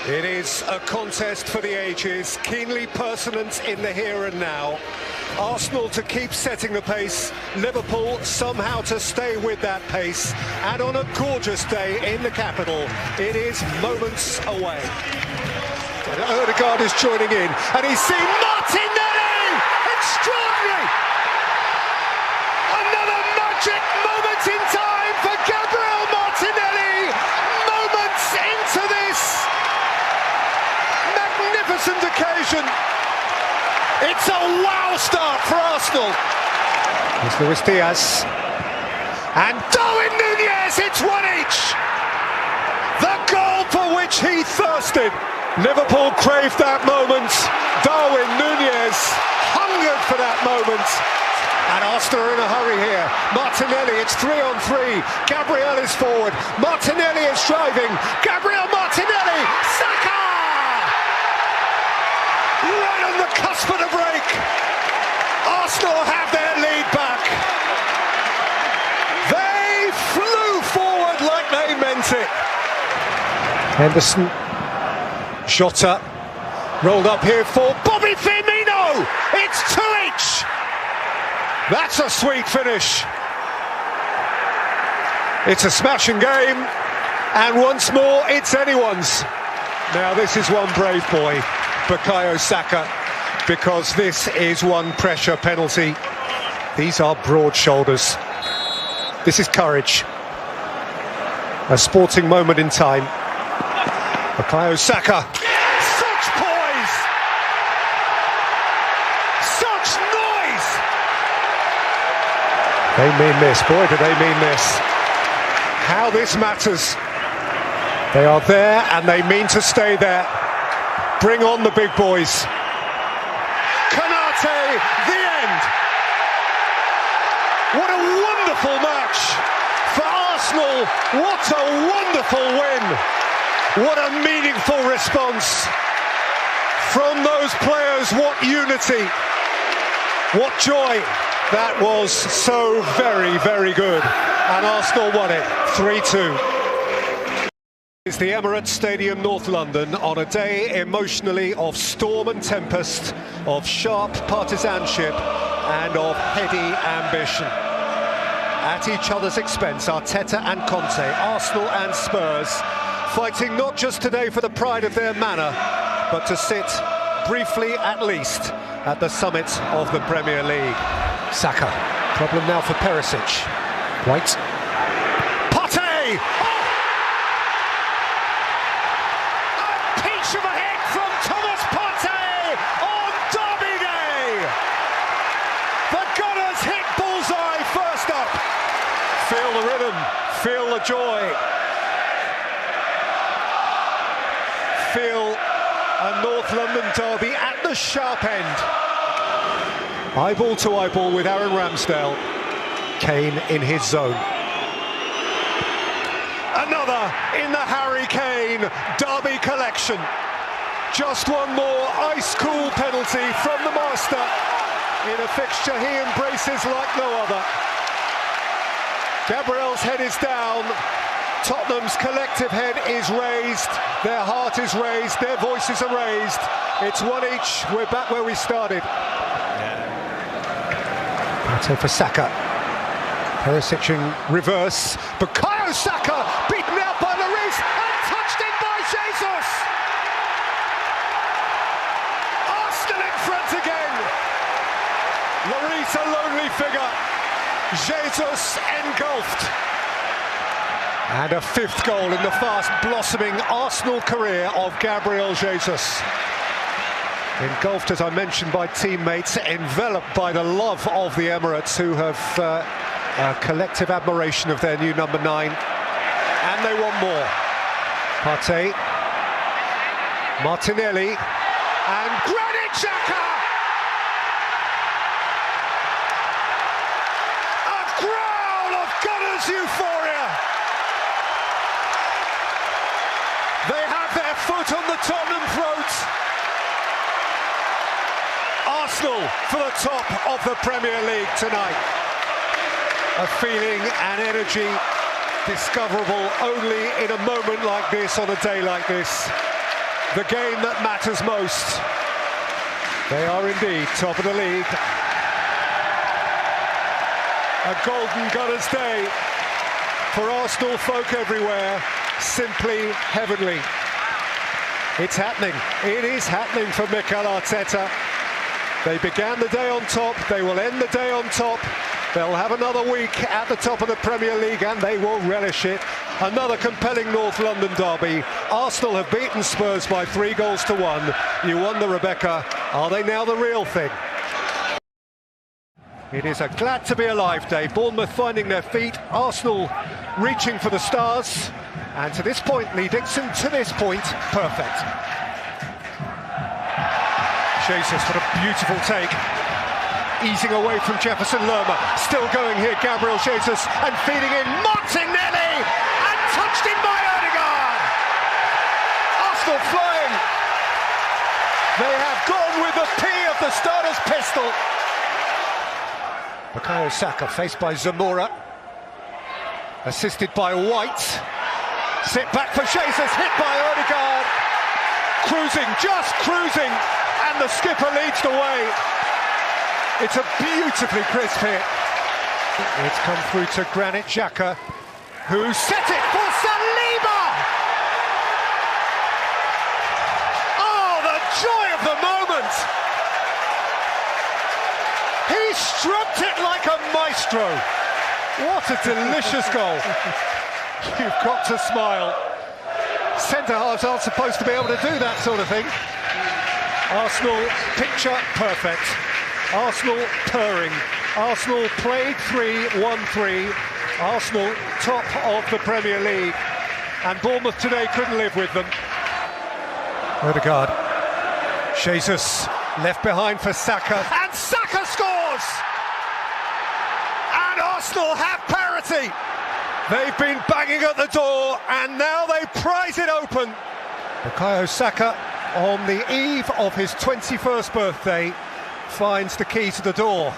It is a contest for the ages, keenly personant in the here and now. Arsenal to keep setting the pace, Liverpool somehow to stay with that pace, and on a gorgeous day in the capital, it is moments away. And Odegaard is joining in, and he's seen Martinelli! Extraordinary! Another magic moment in time for Gabriel Martinelli! Moments into this magnificent occasion. It's a wow start for Arsenal. Here's Luis Diaz. And Darwin Núñez, it's one each. The goal for which he thirsted. Liverpool craved that moment. Darwin Núñez hungered for that moment. And Arsenal are in a hurry here. Martinelli, it's 3-on-3. Gabriel is forward. Martinelli is driving. Gabriel Martinelli! Saka! Right on the cusp of the break. Arsenal have their lead back. They flew forward like they meant it. Henderson, Jota, rolled up here for Bobby Firmino. It's 2-each. That's a sweet finish. It's a smashing game, and once more it's anyone's. Now this is one brave boy, Bukayo Saka, because this is one pressure penalty. These are broad shoulders. This is courage. A sporting moment in time. Bukayo Saka. Such poise! Such noise! They mean this. Boy, do they mean this. How this matters. They are there and they mean to stay there. Bring on the big boys. Konate, the end. What a wonderful match for Arsenal. What a wonderful win. What a meaningful response from those players. What unity. What joy. That was so very, very good. And Arsenal won it 3-2. It's the Emirates Stadium, North London, on a day emotionally of storm and tempest, of sharp partisanship and of heady ambition. At each other's expense, Arteta and Conte, Arsenal and Spurs, fighting not just today for the pride of their manor, but to sit briefly at least at the summit of the Premier League. Saka, problem now for Perisic. White. Partey! Of a hit from Thomas Partey on Derby Day. The Gunners hit bullseye first up. Feel the rhythm, feel the joy. Feel a North London derby at the sharp end. Eyeball to eyeball with Aaron Ramsdale. Kane in his zone. Another in the Harry Kane Derby collection. Just one more ice-cool penalty from the master in a fixture he embraces like no other. Gabriel's head is down. Tottenham's collective head is raised. Their heart is raised. Their voices are raised. It's one each. We're back where we started. Partey for Saka. Perisic in reverse. Bukayo Saka beaten out by Lloris and touched in by Jesus. Arsenal in front again. Lloris a lonely figure. Jesus engulfed. And a fifth goal in the fast blossoming Arsenal career of Gabriel Jesus. Engulfed, as I mentioned, by teammates, enveloped by the love of the Emirates, who have a collective admiration of their new number 9, and they want more. Partey, Martinelli, and Granit Xhaka! A growl of Gunners euphoria! They have their foot on the Tottenham throat. Arsenal for the top of the Premier League tonight. A feeling and energy discoverable only in a moment like this, on a day like this. the game that matters most. They are indeed top of the league. A golden Gunners' day for Arsenal folk everywhere. Simply heavenly. It's happening. It is happening for Mikel Arteta. They began the day on top. They will end the day on top. They'll have another week at the top of the Premier League and they will relish it. Another compelling North London derby. Arsenal have beaten Spurs by 3-1. You wonder, Rebecca, are they now the real thing? It is a glad to be alive day. Bournemouth finding their feet. Arsenal reaching for the stars. And to this point, Lee Dixon, to this point, perfect. Jesus, what a beautiful take. Easing away from Jefferson Lerma. Still going here, Gabriel Jesus, and feeding in Martinelli! And touched in by Odegaard! Arsenal flying! They have gone with the P of the starter's pistol. Bukayo Saka faced by Zamora. Assisted by White. Sit back for Jesus, hit by Odegaard. Cruising, just cruising, and the skipper leads the way. It's a beautifully crisp hit. It's come through to Granit Xhaka, who set it for Saliba! Oh, the joy of the moment! He stroked it like a maestro. What a delicious goal. You've got to smile. Centre-halves aren't supposed to be able to do that sort of thing. Arsenal, picture perfect. Arsenal purring. Arsenal played 3-1-3. Arsenal top of the Premier League. And Bournemouth today couldn't live with them. Odegaard. Jesus left behind for Saka. And Saka scores! And Arsenal have parity. They've been banging at the door and now they prize it open. Bukayo Saka, on the eve of his 21st birthday, finds the key to the door.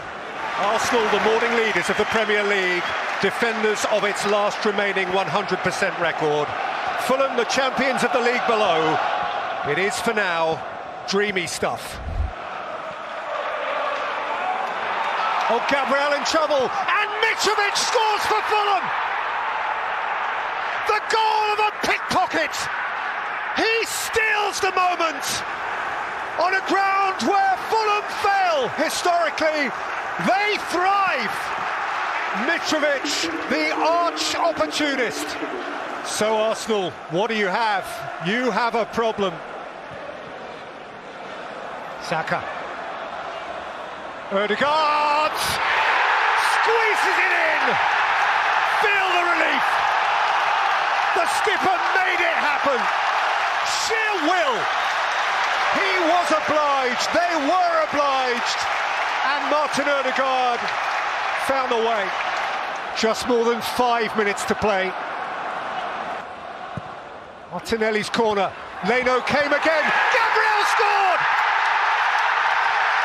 Arsenal, the morning leaders of the Premier League, defenders of its last remaining 100% record. Fulham, the champions of the league below. It is, for now, dreamy stuff. Oh, Gabriel in trouble, and Mitrovic scores for Fulham! The goal of a pickpocket! He steals the moment! On a ground where Fulham fail, historically, they thrive! Mitrovic, the arch opportunist. So Arsenal, what do you have? You have a problem. Saka. Odegaard! Squeezes it in! Feel the relief! The skipper made it happen! Sheer will! He was obliged, they were obliged! And Martin Odegaard found the way. Just more than 5 minutes to play. Martinelli's corner. Leno came again. Gabriel scored!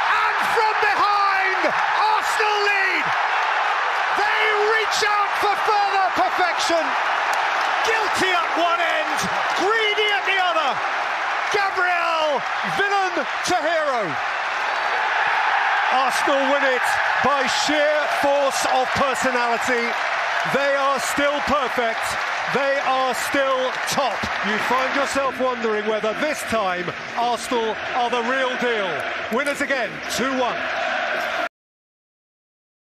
And from behind, Arsenal lead! They reach out for further perfection. Guilty at one end, greedy at the other. Gabriel, villain to hero. Arsenal win it by sheer force of personality. They are still perfect. They are still top. You find yourself wondering whether this time Arsenal are the real deal. Winners again, 2-1.